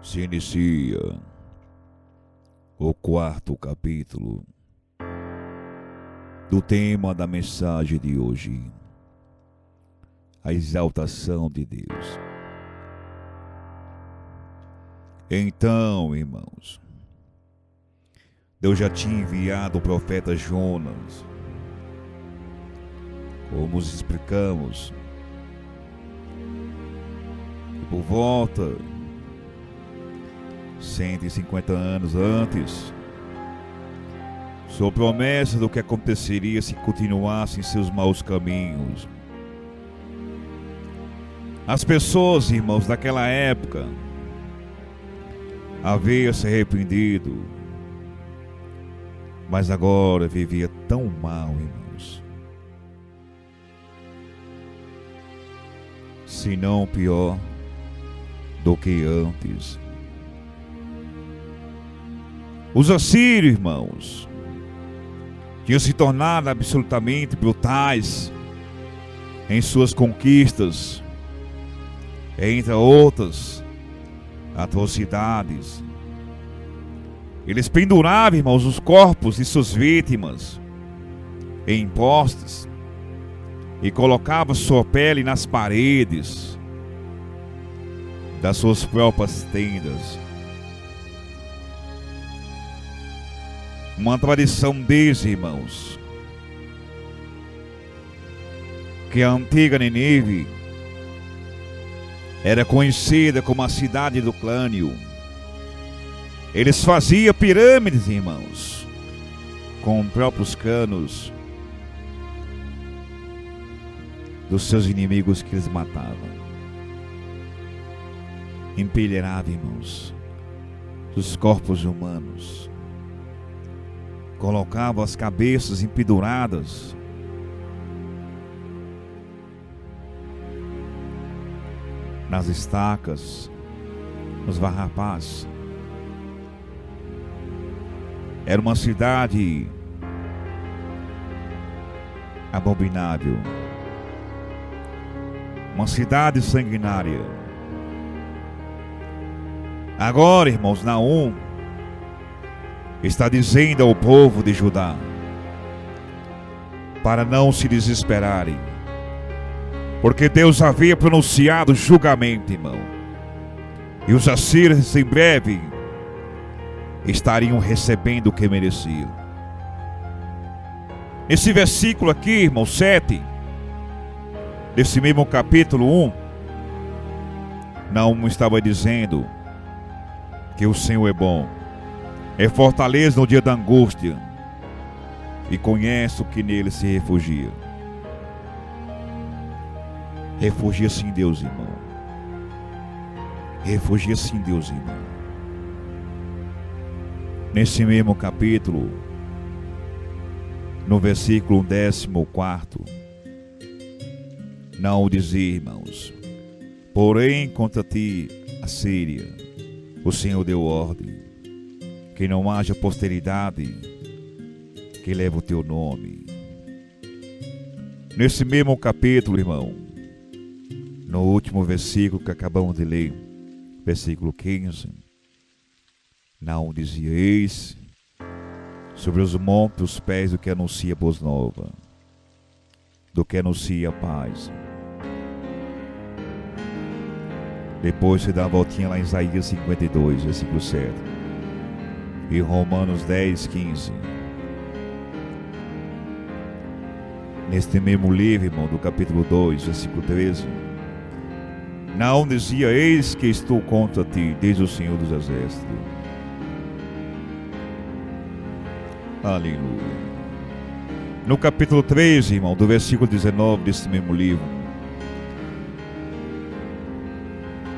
Se inicia o quarto capítulo do tema da mensagem de hoje: a exaltação de Deus. Então, irmãos, Deus já tinha enviado o profeta Jonas, como nos explicamos, e por volta 150 anos antes, sob promessa do que aconteceria se continuasse em seus maus caminhos. As pessoas, irmãos, daquela época haviam se arrependido, mas agora vivia tão mal, irmãos, se não pior do que antes. Os assírios, irmãos, tinham se tornado absolutamente brutais em suas conquistas, entre outras atrocidades. Eles penduravam, irmãos, os corpos de suas vítimas em postes e colocavam sua pele nas paredes das suas próprias tendas. Uma tradição diz, irmãos, que a antiga Nínive era conhecida como a cidade do crânio. Eles faziam pirâmides, irmãos, com próprios canos dos seus inimigos que eles matavam. Empilhavam, irmãos, os corpos humanos. Colocavam as cabeças empeduradas nas estacas, nos varrapás. Era uma cidade abominável, uma cidade sanguinária. Agora, irmãos, Naum está dizendo ao povo de Judá para não se desesperarem, porque Deus havia pronunciado julgamento, irmão, e os assírios em breve estariam recebendo o que mereciam. Esse versículo aqui, irmão, 7, desse mesmo capítulo 1, Naum estava dizendo que o Senhor é bom, é fortaleza no dia da angústia, e conhece o que nele se refugia. Refugia-se em Deus, irmão. Refugia-se em Deus, irmão. Nesse mesmo capítulo, no versículo 14, não dizia, irmãos: porém contra ti, Assíria, o Senhor deu ordem, que não haja posteridade que leve o teu nome. Nesse mesmo capítulo, irmão, no último versículo que acabamos de ler, versículo 15, Naum dizia: eis sobre os montes os pés do que anuncia boas novas, do que anuncia a paz. Depois se dá a voltinha lá em Isaías 52, versículo 7, e Romanos 10, 15. Neste mesmo livro, irmão, do capítulo 2, versículo 13, Naum dizia: eis que estou contra ti, diz o Senhor dos Exércitos. Aleluia. No capítulo 13, irmão, do versículo 19 desse mesmo livro: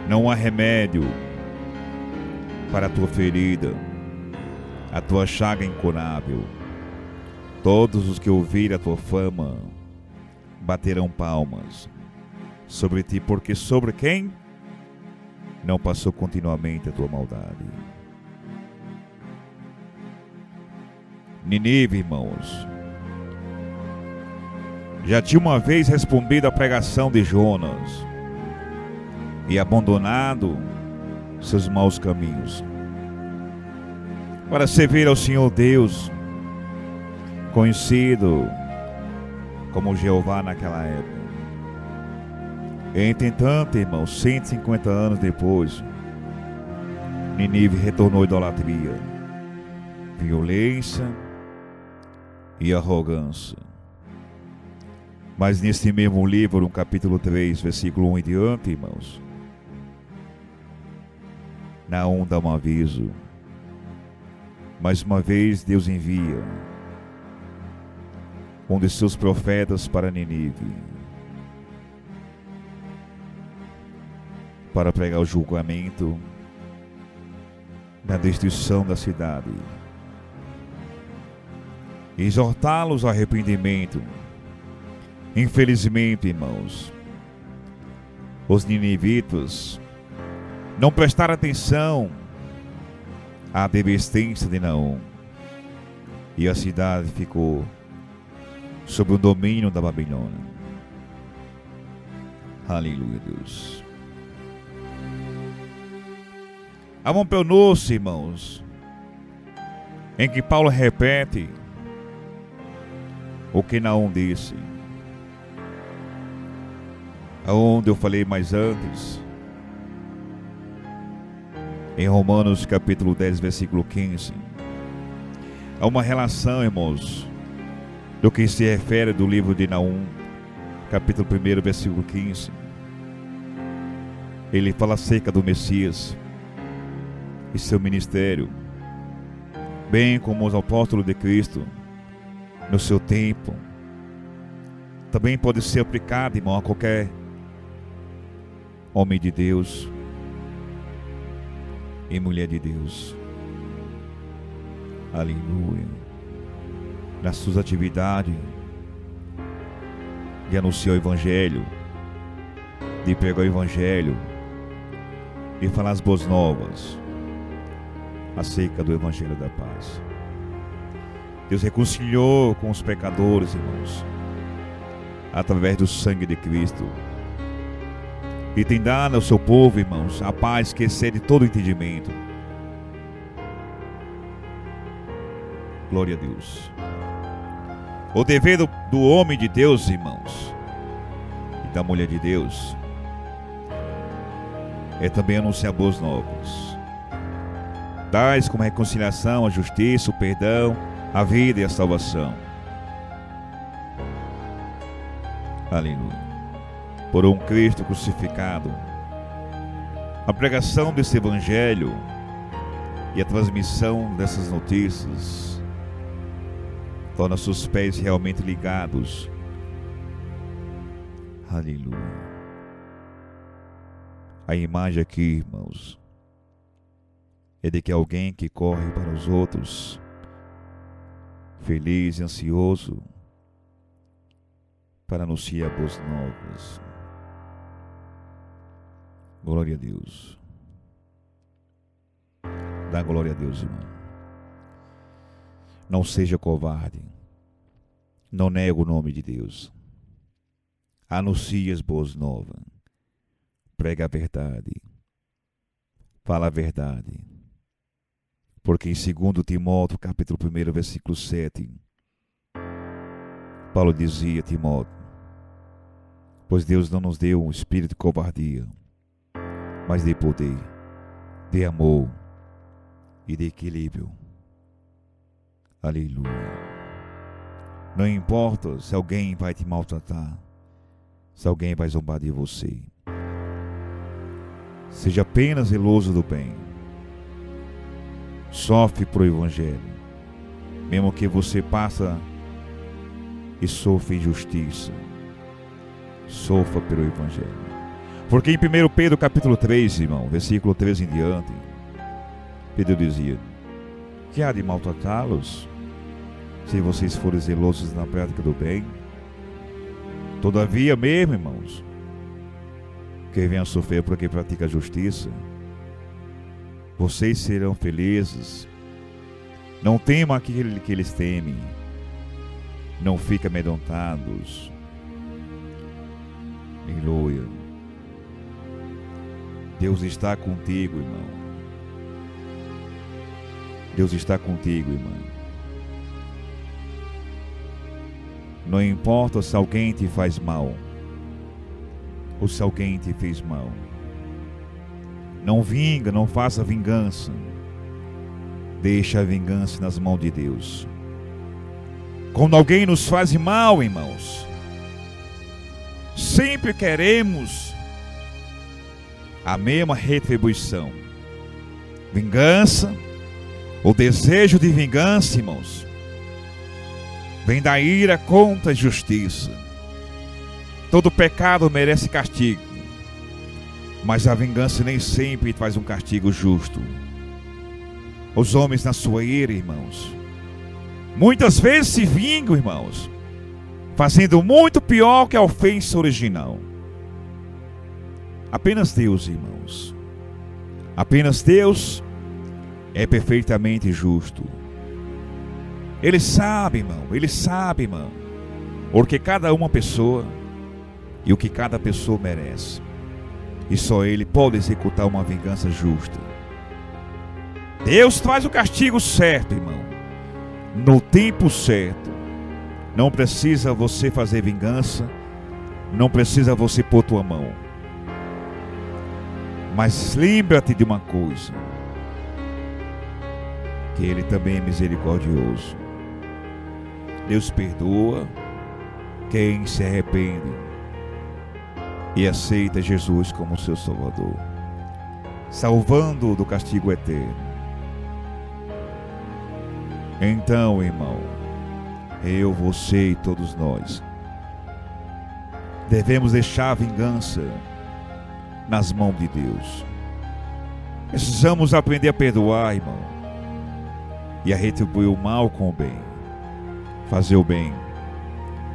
não há remédio para a tua ferida, a tua chaga incurável. Todos os que ouvirem a tua fama baterão palmas sobre ti, porque sobre quem não passou continuamente a tua maldade. Nínive, irmãos, já tinha uma vez respondido à pregação de Jonas e abandonado seus maus caminhos, para servir ao Senhor Deus, conhecido como Jeová naquela época. Entretanto, irmãos, 150 anos depois, Nínive retornou à idolatria, violência e arrogância. Mas neste mesmo livro, no capítulo 3, versículo 1 em diante, irmãos, Naum dá um aviso. Mais uma vez Deus envia um de seus profetas para Nínive, para pregar o julgamento da destruição da cidade, e exortá-los ao arrependimento. Infelizmente, irmãos, os ninivitas não prestaram atenção à advertência de Naum, e a cidade ficou sob o domínio da Babilônia. Aleluia, Deus. Há um pronúncio, irmãos, em que Paulo repete o que Naum disse, aonde eu falei mais antes, em Romanos capítulo 10, versículo 15. Há uma relação, irmãos, do que se refere do livro de Naum, capítulo 1, versículo 15. Ele fala acerca do Messias e seu ministério, bem como os apóstolos de Cristo no seu tempo. Também pode ser aplicado, irmão, a qualquer homem de Deus e mulher de Deus. Aleluia. Nas suas atividades de anunciar o Evangelho, de pregar o Evangelho, de falar as boas novas acerca do Evangelho da paz. Deus reconciliou com os pecadores, irmãos, através do sangue de Cristo, e tem dado ao seu povo, irmãos, a paz que excede todo entendimento. Glória a Deus. O dever do homem de Deus, irmãos, e da mulher de Deus, é também anunciar boas novas, tais como a reconciliação, a justiça, o perdão, a vida e a salvação. Aleluia. Por um Cristo crucificado, a pregação desse Evangelho e a transmissão dessas notícias torna seus pés realmente ligados. Aleluia. A imagem aqui, irmãos, é de que alguém que corre para os outros, feliz e ansioso, para anunciar boas novas. Glória a Deus. Dá glória a Deus, irmão. Não seja covarde. Não negue o nome de Deus. Anuncie as boas novas. Prega a verdade. Fala a verdade. Porque em 2 Timóteo, capítulo 1, versículo 7, Paulo dizia a Timóteo: pois Deus não nos deu um espírito de covardia, mas de poder, de amor e de equilíbrio. Aleluia. Não importa se alguém vai te maltratar, se alguém vai zombar de você. Seja apenas zeloso do bem. Sofre por o Evangelho, mesmo que você passe e sofra injustiça. Sofra pelo Evangelho. Porque em 1 Pedro capítulo 3, irmão, versículo 13 em diante, Pedro dizia: que há de maltratá-los, se vocês forem zelosos na prática do bem? Todavia mesmo, irmãos, que venham sofrer porque pratica a justiça, vocês serão felizes. Não temam aquele que eles temem. Não fiquem amedrontados. Aleluia. Deus está contigo, irmão. Deus está contigo, irmão. Não importa se alguém te faz mal ou se alguém te fez mal. Não vinga, não faça vingança. Deixa a vingança nas mãos de Deus. Quando alguém nos faz mal, irmãos, sempre queremos a mesma retribuição. Vingança, o desejo de vingança, irmãos, vem da ira contra a justiça. Todo pecado merece castigo, mas a vingança nem sempre traz um castigo justo. Os homens na sua ira, irmãos, muitas vezes se vingam, irmãos, fazendo muito pior que a ofensa original. Apenas Deus, irmãos, apenas Deus é perfeitamente justo. Ele sabe, irmão, porque cada uma pessoa e o que cada pessoa merece. E só Ele pode executar uma vingança justa. Deus faz o castigo certo, irmão, no tempo certo. Não precisa você fazer vingança, não precisa você pôr tua mão. Mas lembra-te de uma coisa, que Ele também é misericordioso. Deus perdoa quem se arrepende e aceita Jesus como seu Salvador, salvando-o do castigo eterno. Então, irmão, eu, você e todos nós devemos deixar a vingança nas mãos de Deus. Precisamos aprender a perdoar, irmão, e a retribuir o mal com o bem, fazer o bem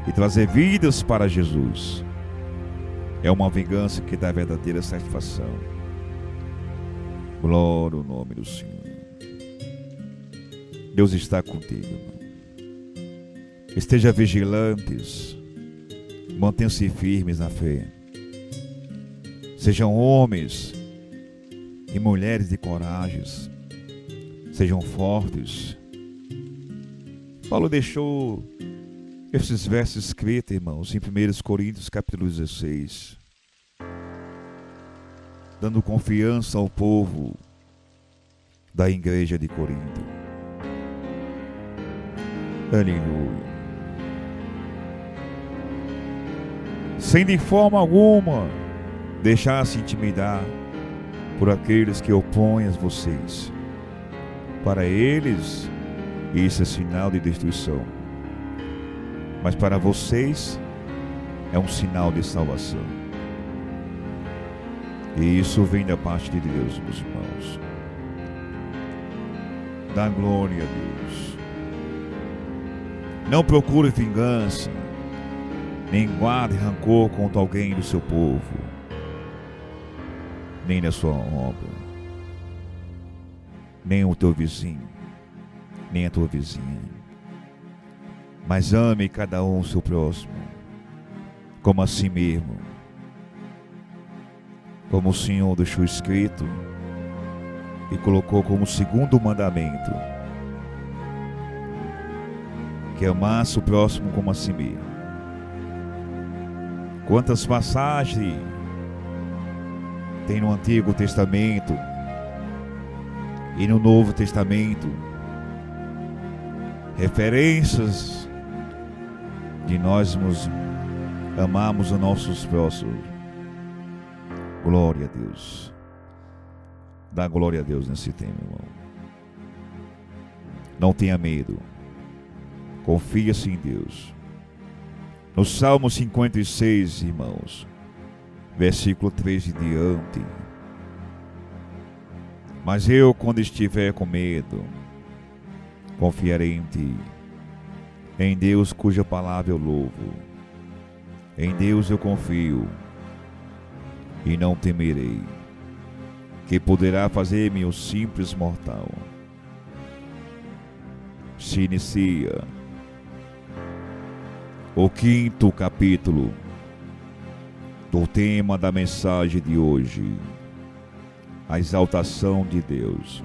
e trazer vidas para Jesus. É uma vingança que dá verdadeira satisfação. Glória ao nome do Senhor. Deus está contigo, irmão. Esteja vigilantes, mantenham-se firmes na fé. Sejam homens e mulheres de coragem. Sejam fortes. Paulo deixou esses versos escritos, irmãos, em 1 Coríntios capítulo 16, dando confiança ao povo da igreja de Corinto. Aleluia. Sem de forma alguma deixar-se intimidar por aqueles que opõem a vocês. Para eles, isso é sinal de destruição, mas para vocês é um sinal de salvação. E isso vem da parte de Deus, meus irmãos. Dá glória a Deus. Não procure vingança, nem guarde rancor contra alguém do seu povo, nem da sua obra, nem o teu vizinho, nem a tua vizinha. Mas ame cada um o seu próximo, como a si mesmo. Como o Senhor deixou escrito e colocou como segundo mandamento, que amasse o próximo como a si mesmo. Quantas passagens tem no Antigo Testamento e no Novo Testamento, referências de nós amarmos os nossos próximos. Glória a Deus. Dá glória a Deus nesse tema, irmão. Não tenha medo. Confia-se em Deus. No Salmo 56, irmãos, versículo 3 e diante. Mas eu, quando estiver com medo, confiarei em Ti. Em Deus cuja palavra eu louvo. Em Deus eu confio e não temerei, que poderá fazer-me o simples mortal. Se inicia o 5º capítulo do tema da mensagem de hoje. a exaltação de Deus.